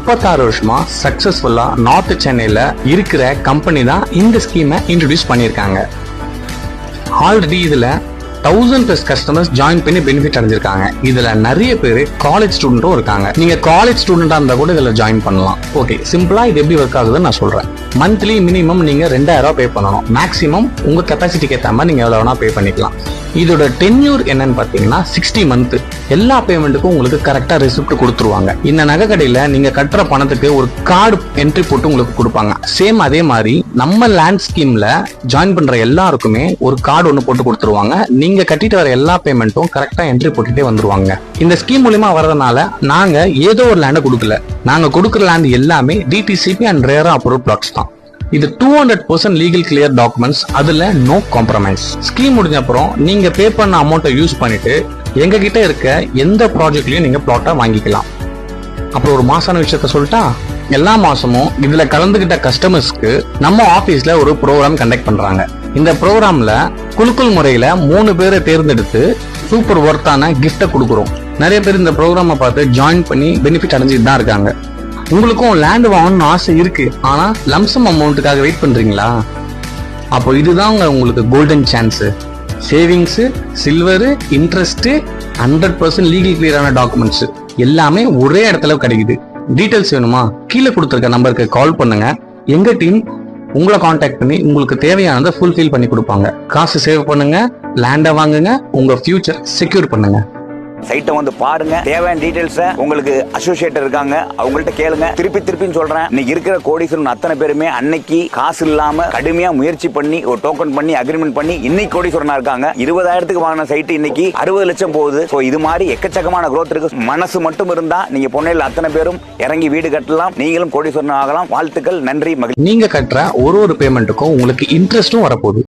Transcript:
36 வருஷமா சக்சஸ்ஃபுல்லா நார்த் சென்னையில இருக்கிற கம்பெனி தான் இந்த ஸ்கீமை இன்ட்ரோடியூஸ் பண்ணியிருக்காங்க. ஆல்ரெடி இதுல 1000+ கஸ்டமர்ஸ் ஜாயின் பண்ணி பெனிஃபிட் அடைஞ்சிருக்காங்க. இதுல நிறைய பேர் காலேஜ் ஸ்டூடெண்ட்டும் இருக்காங்க. நீங்க காலேஜ் ஸ்டூடெண்டா இருந்தா கூட இதுல ஜாயின் பண்ணலாம். ஓகே, சிம்பிளா இது எப்படி ஒர்க் ஆகுதுன்னு நான் சொல்றேன். மந்த்லி மினிமம் நீங்க 2000 ரூபாய் பே பண்ணணும். மேக்ஸிமம் உங்க கெப்பாசிட்டிக்கு ஏற்ற மாதிரி நீங்க எவ்வளவு வேணா பே பண்ணிக்கலாம். இதோட டென்யூர் என்னன்னு பாத்தீங்கன்னா 60 மந்த். எல்லா பேமெண்ட்டுக்கும் உங்களுக்கு கரெக்டா ரெசிப்ட் கொடுத்துருவாங்க. இந்த நகை கடையில நீங்க கட்டுற பணத்துக்கு ஒரு கார்டு என்ட்ரி போட்டு உங்களுக்கு கொடுப்பாங்க. சேம் அதே மாதிரி நம்ம லேண்ட் ஸ்கீம்ல ஜாயின் பண்ற எல்லாருக்குமே ஒரு கார்டு ஒன்று போட்டு கொடுத்துருவாங்க. நீங்க கட்டிட்டு வர எல்லா பேமெண்ட்டும் கரெக்டா என்ட்ரி போட்டுட்டே வந்துருவாங்க. இந்த ஸ்கீம் மூலியமா வரதுனால நாங்க ஏதோ ஒரு லேண்டை கொடுக்கல. நாங்க கொடுக்குற லேண்ட் எல்லாமே DTCP and RERA approve plots தான். இது 200% லீகல் கிளியர் டாக்குமெண்ட்ஸ். அதுல நோ காம்ப்ரமைஸ். ஸ்கீம் முடிஞ்ச அப்புறம் நீங்க பே பண்ண அமௌண்ட்டை யூஸ் பண்ணிட்டு எங்க கிட்ட இருக்க எந்த ப்ராஜெக்ட்லயும் நீங்க பிளாட்டா வாங்கிக்கலாம். அப்புறம் ஒரு மாசான விஷயத்த சொல்லிட்டா, எல்லா மாசமும் இதுல கலந்துகிட்ட கஸ்டமர்ஸ்க்கு நம்ம ஆபீஸ்ல ஒரு ப்ரோக்ராம் கண்டக்ட் பண்றாங்க. இந்த ப்ரோக்ராம்ல குலுக்கல் முறையில 3 பேரை தேர்ந்தெடுத்து சூப்பர் ஒர்த்தான கிஃப்ட கொடுக்குறோம். நிறைய பேர் இந்த ப்ரோக்ராமை பார்த்து ஜாயின் பண்ணி பெனிஃபிட் அடைஞ்சிட்டு தான் இருக்காங்க. உங்களுக்கும் லேண்ட் வாங்கணும்னு ஆசை இருக்கு, ஆனா லம்சம் அமௌண்ட்டுக்காக வெயிட் பண்றீங்களா? அப்போ இதுதான் உங்களுக்கு golden chance. Savings, silver, interest, 100% legal கிளியரான டாக்குமெண்ட்ஸ் எல்லாமே ஒரே இடத்துல கிடைக்குது. டீடைல்ஸ் வேணுமா? கீழே கொடுத்துருக்க நம்பருக்கு கால் பண்ணுங்க. எங்க டீம் உங்களை காண்டாக்ட் பண்ணி உங்களுக்கு தேவையானதை ஃபுல்ஃபில் பண்ணி கொடுப்பாங்க. காசு சேவ் பண்ணுங்க, லேண்டை வாங்குங்க, உங்க ஃபியூச்சர் செக்யூர் பண்ணுங்க. சைட்டை வந்து பாருங்க. தேவையான டீடைல்ஸை உங்களுக்கு அசோசியேட் இருக்காங்க, அவங்கள்ட்ட கேளுங்க. திருப்பி சொல்றேன், இன்னைக்கு இருக்கிற கோடீஸ்வரன் அத்தனை பேருமே அன்னைக்கு காசு இல்லாம கடுமையா முயற்சி பண்ணி ஒரு டோக்கன் பண்ணி அக்ரிமெண்ட் பண்ணி இன்னைக்கு கோடீஸ்வரனா இருக்காங்க. 20,000க்கு வாங்கின சைட்டு இன்னைக்கு 60 லட்சம் போகுது. இது மாதிரி எக்கச்சக்கமான growth இருக்கு. மனசு மட்டும் இருந்தா நீங்க பொன்னையில அத்தனை பேரும் இறங்கி வீடு கட்டலாம். நீங்களும் கோடீஸ்வரன் ஆகலாம். வாழ்த்துக்கள், நன்றி, மகிழ்ச்சி. நீங்க கட்டுற ஒரு பேமெண்ட்டுக்கும் உங்களுக்கு இன்ட்ரெஸ்டும் வரப்போகுது.